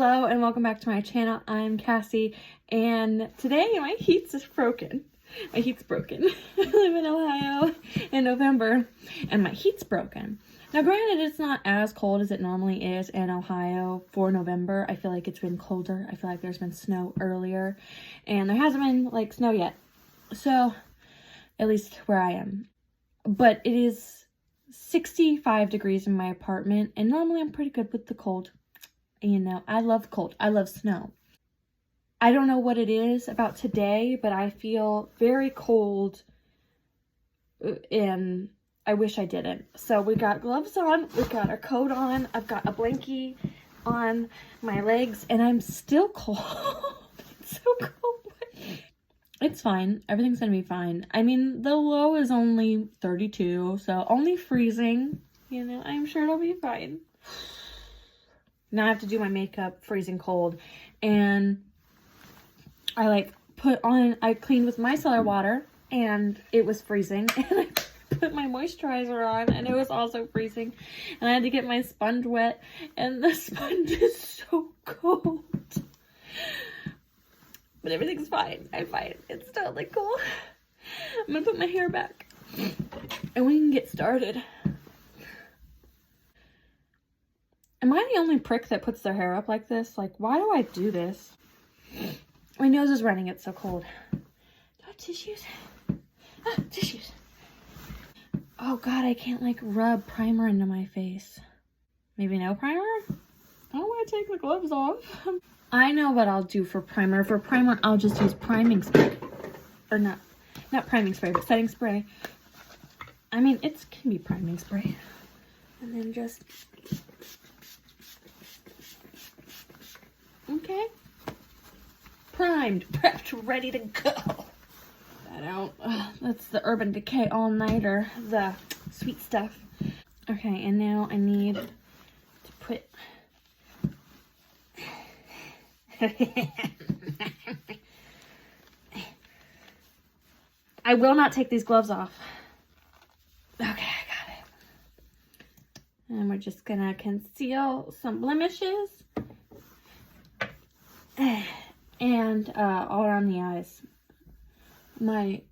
Hello and welcome back to my channel. I'm Cassie and today my heat's broken. My heat's broken. I live in Ohio in November and my heat's broken. Now granted, it's not as cold as it normally is in Ohio for November. I feel like it's been colder. I feel like there's been snow earlier and there hasn't been like snow yet. So at least where I am. But it is 65 degrees in my apartment and normally I'm pretty good with the cold. You know, I love cold. I love snow. I don't know what it is about today, but I feel very cold and I wish I didn't. So we got gloves on, we got a coat on, I've got a blankie on my legs and I'm still cold. It's so cold. It's fine. Everything's gonna be fine. I mean, the low is only 32, so only freezing. You know, I'm sure it'll be fine. Now I have to do my makeup freezing cold, and I cleaned with micellar water and it was freezing, and I put my moisturizer on and it was also freezing, and I had to get my sponge wet and the sponge is so cold. But everything's fine. I'm fine. It's totally cool. I'm gonna put my hair back and we can get started. Am I the only prick that puts their hair up like this? Like, why do I do this? My nose is running. It's so cold. Do I have tissues? Ah, tissues. Oh, God, I can't, like, rub primer into my face. Maybe no primer? I don't want to take the gloves off. I know what I'll do for primer. For primer, I'll just use priming spray. Or not priming spray, but setting spray. I mean, it can be priming spray. And then just... Okay. Primed, prepped, ready to go. That out. That's the Urban Decay all-nighter, the sweet stuff. Okay, and now I need to put... I will not take these gloves off. Okay, I got it. And we're just gonna conceal some blemishes. And all around the eyes. My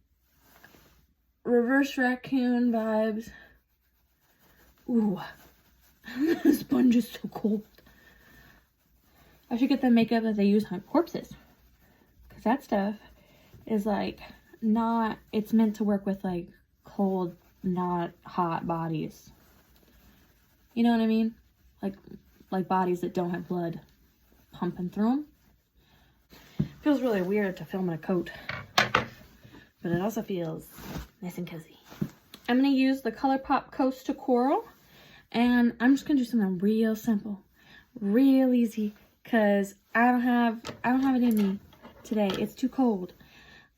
reverse raccoon vibes. Ooh. The sponge is so cold. I should get the makeup that they use on corpses. Because that stuff is like not, it's meant to work with like cold, not hot bodies. You know what I mean? Like bodies that don't have blood pumping through them. Feels really weird to film in a coat, but it also feels nice and cozy. I'm going to use the ColourPop Coast to Coral, and I'm just going to do something real simple, real easy, because I don't have it in me today. It's too cold.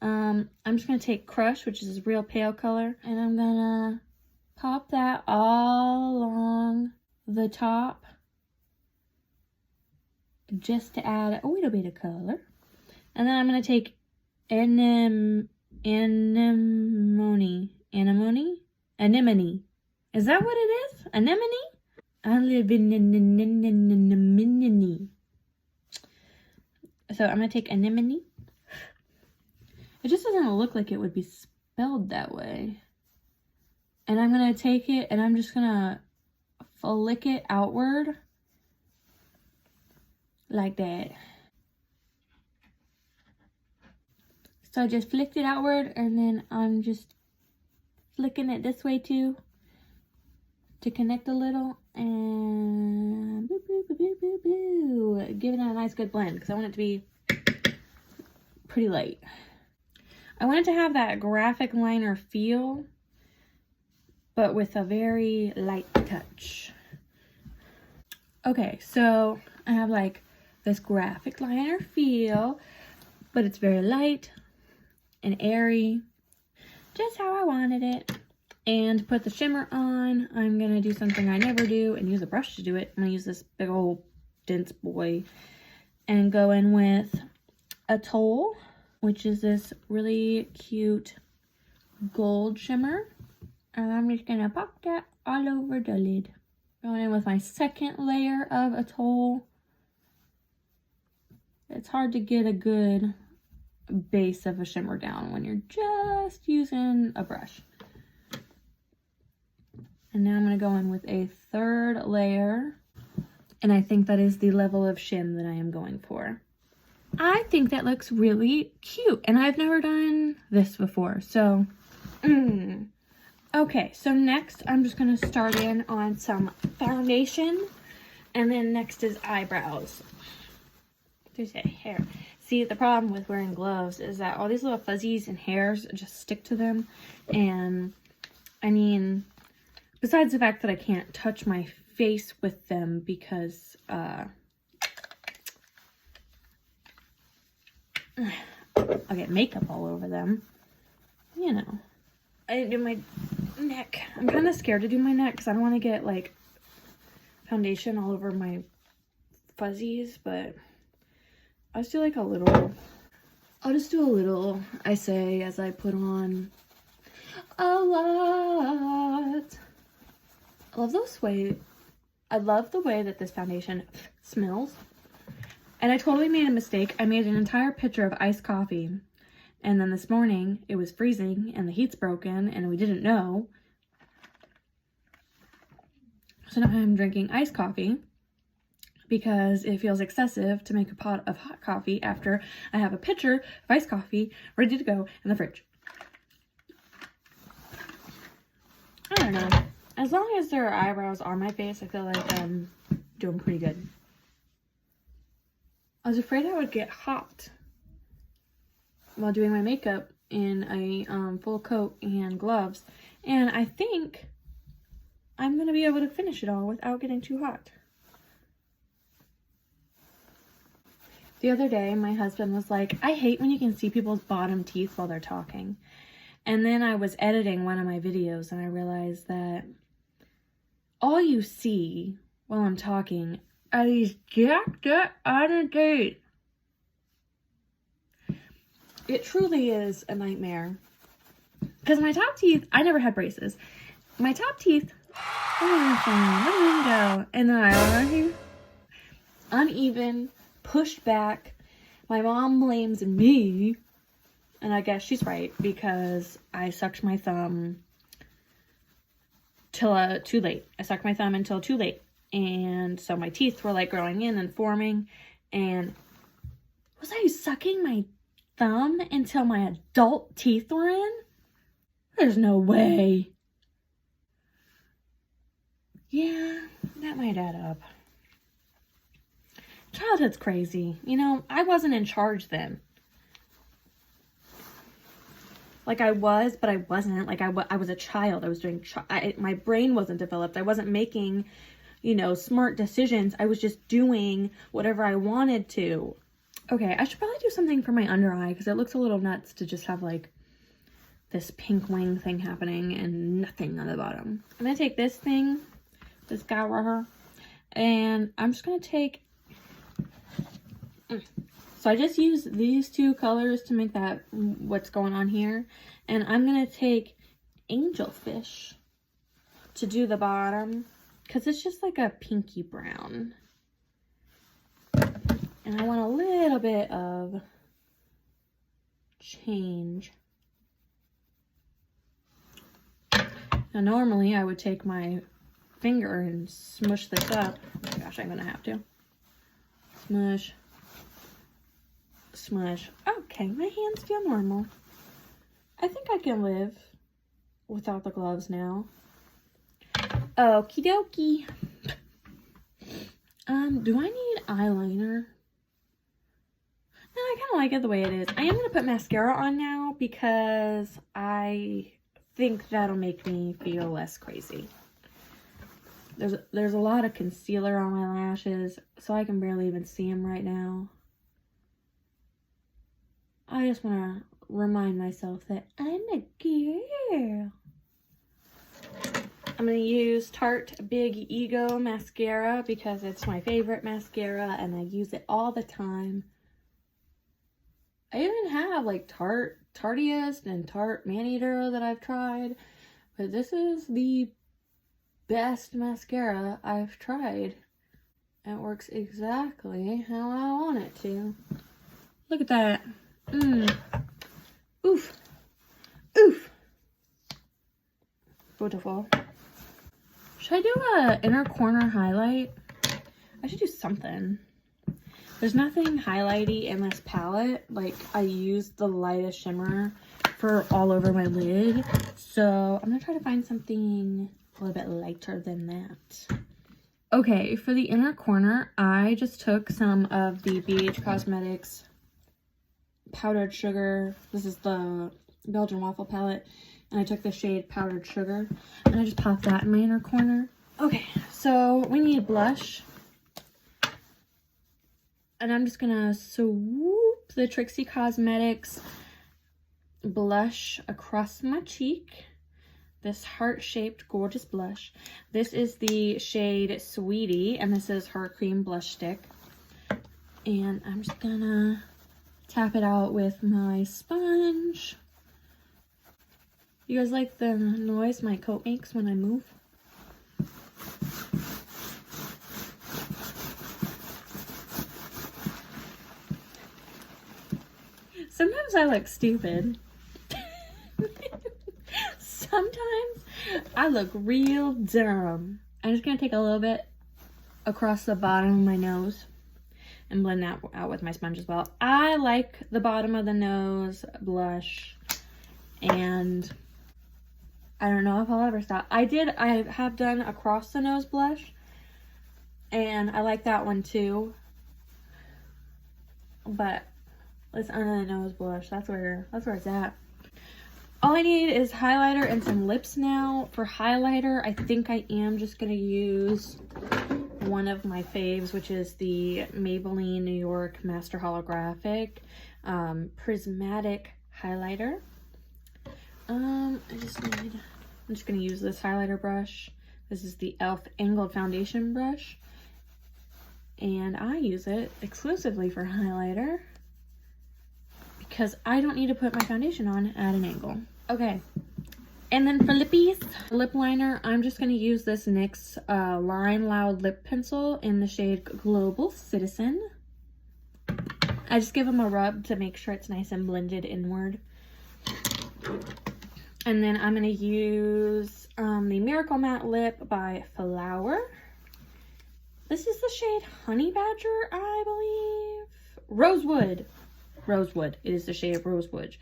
I'm just going to take Crush, which is this real pale color, and I'm going to pop that all along the top just to add a little bit of color. And then I'm going to take anemone. Is that what it is? Anemone? I live in anemone. So I'm going to take anemone. It just doesn't look like it would be spelled that way. And I'm going to take it and I'm just going to flick it outward. Like that. So I just flicked it outward and then I'm just flicking it this way too to connect a little and boo, boo, boo, boo, boo, boo. Giving it a nice good blend because I want it to be pretty light. I want it to have that graphic liner feel but with a very light touch. Okay, so I have like this graphic liner feel but it's very light and airy, just how I wanted it. And to put the shimmer on, I'm gonna do something I never do and use a brush to do it. I'm gonna use this big old dense boy and go in with Atoll, which is this really cute gold shimmer. And I'm just gonna pop that all over the lid. Going in with my second layer of Atoll. it's hard to get a good base of a shimmer down when you're just using a brush. And now I'm going to go in with a third layer. And I think that is the level of shim that I am going for. I think that looks really cute. And I've never done this before. So, okay. So next, I'm just going to start in on some foundation. And then next is eyebrows. There's a hair. See, the problem with wearing gloves is that all these little fuzzies and hairs just stick to them. And, I mean, besides the fact that I can't touch my face with them because, I'll get makeup all over them. You know. I didn't do my neck. I'm kind of scared to do my neck because I don't want to get, like, foundation all over my fuzzies, but I'll just do like a little. I'll just do a little, I say, as I put on a lot. I love the way that this foundation smells. And I totally made a mistake. I made an entire pitcher of iced coffee. And then this morning, it was freezing and the heat's broken and we didn't know. So now I'm drinking iced coffee because it feels excessive to make a pot of hot coffee after I have a pitcher of iced coffee ready to go in the fridge. I don't know. As long as their eyebrows are my face, I feel like I'm doing pretty good. I was afraid I would get hot while doing my makeup in a full coat and gloves. And I think I'm going to be able to finish it all without getting too hot. The other day, my husband was like, I hate when you can see people's bottom teeth while they're talking. And then I was editing one of my videos and I realized that all you see while I'm talking are these jacked up out of date. It truly is a nightmare. Because my top teeth, I never had braces. My top teeth, and then I uneven, pushed back. My mom blames me, and I guess she's right because I sucked my thumb till too late. I sucked my thumb until too late, and so my teeth were like growing in and forming. And was I sucking my thumb until my adult teeth were in? There's no way. Yeah, that might add up. Childhood's crazy. You know, I wasn't in charge then. Like I was, but I wasn't. Like I was a child. I was doing, my brain wasn't developed. I wasn't making, you know, smart decisions. I was just doing whatever I wanted to. Okay, I should probably do something for my under eye because it looks a little nuts to just have like this pink wing thing happening and nothing on the bottom. I'm going to take this thing, this guy right here, and I'm just going to take, so I just use these two colors to make that what's going on here. And I'm going to take Angelfish to do the bottom because it's just like a pinky brown. And I want a little bit of change. Now normally I would take my finger and smush this up. Oh gosh, I'm gonna have to. Smush. Smush. Okay, my hands feel normal. I think I can live without the gloves now. Okie dokie. Do I need eyeliner? No, I kind of like it the way it is. I am going to put mascara on now because I think that'll make me feel less crazy. There's a lot of concealer on my lashes, so I can barely even see them right now. I just want to remind myself that I'm a girl. I'm going to use Tarte Big Ego mascara because it's my favorite mascara and I use it all the time. I even have like Tarteist and Tarte Maneater that I've tried, but this is the best mascara I've tried. It works exactly how I want it to. Look at that. Oof. Oof. Beautiful. Should I do a inner corner highlight? I should do something. There's nothing highlighty in this palette. Like, I used the lightest shimmer for all over my lid. So I'm gonna try to find something a little bit lighter than that. Okay, for the inner corner, I just took some of the BH Cosmetics powdered sugar. This is the Belgian waffle palette. And I took the shade Powdered Sugar. And I just popped that in my inner corner. Okay, so we need blush. And I'm just gonna swoop the Trixie Cosmetics blush across my cheek. This heart-shaped gorgeous blush. This is the shade Sweetie, and this is her cream blush stick. And I'm just gonna tap it out with my sponge. You guys like the noise my coat makes when I move? Sometimes I look stupid. Sometimes I look real dumb. I'm just gonna take a little bit across the bottom of my nose and blend that out with my sponge as well. I like the bottom of the nose blush, and I don't know if I'll ever stop. I have done across the nose blush, and I like that one too. But this under the nose blush, that's where it's at. All I need is highlighter and some lips now. For highlighter, I think I am just gonna use one of my faves, which is the Maybelline New York Master Holographic Prismatic Highlighter. I'm just gonna use this highlighter brush. This is the e.l.f. Angled Foundation brush. And I use it exclusively for highlighter because I don't need to put my foundation on at an angle. Okay. And then for lippies, lip liner, I'm just gonna use this NYX Line Loud lip pencil in the shade Global Citizen. I just give them a rub to make sure it's nice and blended inward. And then I'm going to use the Miracle Matte Lip by Flower. This is the shade Honey Badger, I believe. Rosewood. Rosewood. It is the shade Rosewood.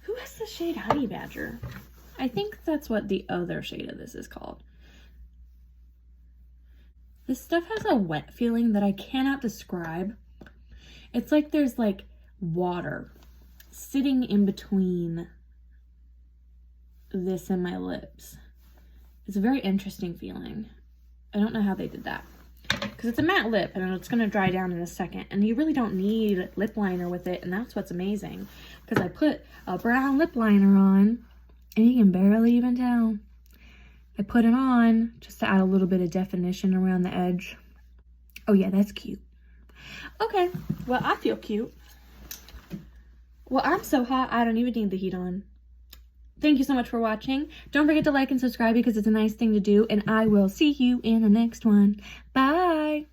Who has the shade Honey Badger? I think that's what the other shade of this is called. This stuff has a wet feeling that I cannot describe. It's like there's like water sitting in between this and my lips. It's a very interesting feeling. I don't know how they did that because it's a matte lip and it's going to dry down in a second, and you really don't need lip liner with it, and that's what's amazing because I put a brown lip liner on and you can barely even tell. I put it on just to add a little bit of definition around the edge. Oh yeah, that's cute. Okay, well, I feel cute. Well, I'm so hot I don't even need the heat on. Thank you so much for watching. Don't forget to like and subscribe because it's a nice thing to do. And I will see you in the next one. Bye.